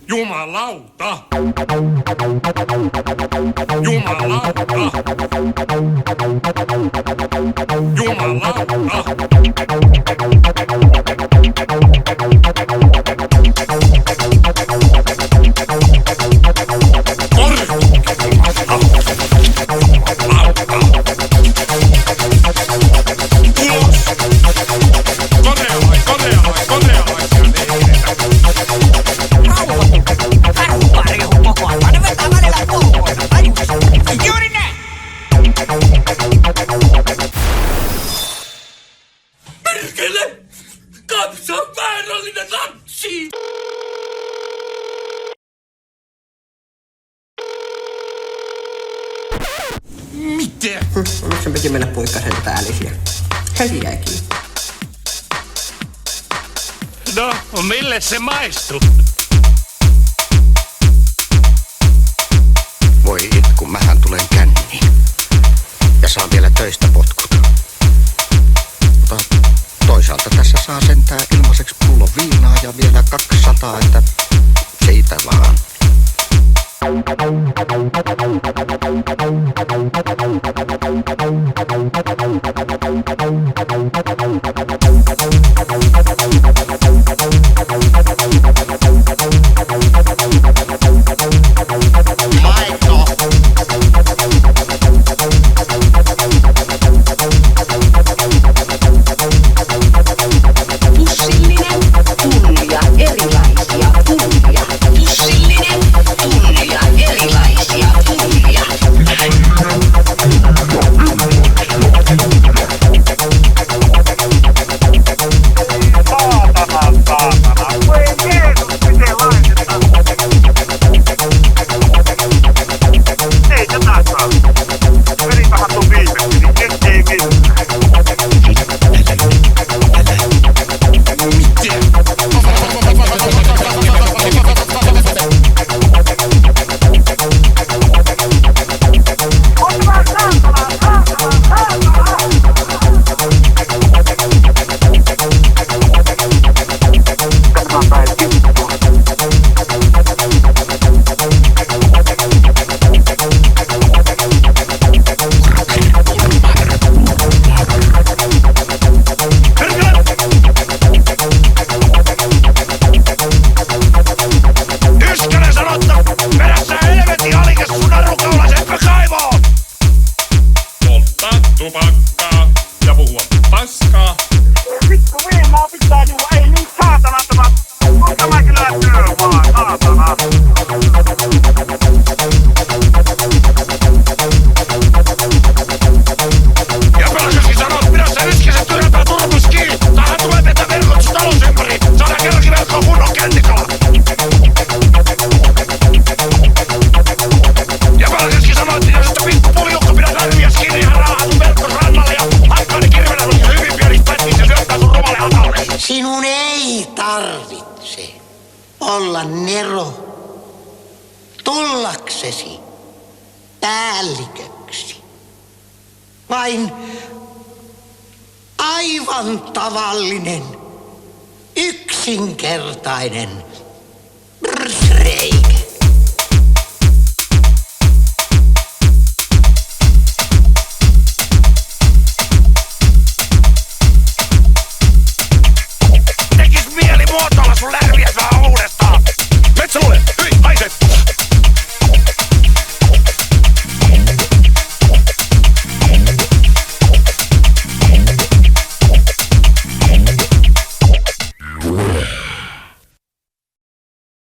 Jumalauta! Jumalauta! Jumalauta! Perkele! Kansa on määrällinen natsi! Mitä? Nyt sen piti mennä puikkasen päällisiä. Häviääkin. No, mille se maistuu? Voi itku, mähän tulen känniin. Ja saan vielä töistä potkut. Mutta toisaalta tässä saa sentään ilmaiseksi pullon viinaa ja vielä 200, että siitä vaan. Pussillinen tunnia erilaisia tunnia. Pussillinen tunnia erilaisia tunnia. Saatana. Voi Jeesus, miten laitetaan? Ei tätä saa. Veripahan tuon viimeksi, niin ettei mitään. Yskänen sanotta! Perässä helvetin alike sun narukaulaisen kaivoon! Polttaa tupakkaa ja puhua paskaa. Vittu viimaa pitää juo, ei niin saatanattomat. On tämä kyllä työ vaan, saatana. Ja pelastuskin sanoo, että pidä sä yskäsen tyräpää turpus kiinni! Tähän tulee petä verkot sun talous ympäri! Saadaan kerrankin verkkoon kunnon kännikala! Ja pelastuskin sanoo, että jos sitä pikkupuljukka pidät härviäs kiinni ja raahat sun verkkos rannalle ja haikkaani kirvenä sun hyvin pienistä pätkissä syöttää sun rumalle hatalle! Sinun ei tarvitse olla nero tullaksesi päälliköksi. Vain aivan tavallinen, yksinkertainen reikä.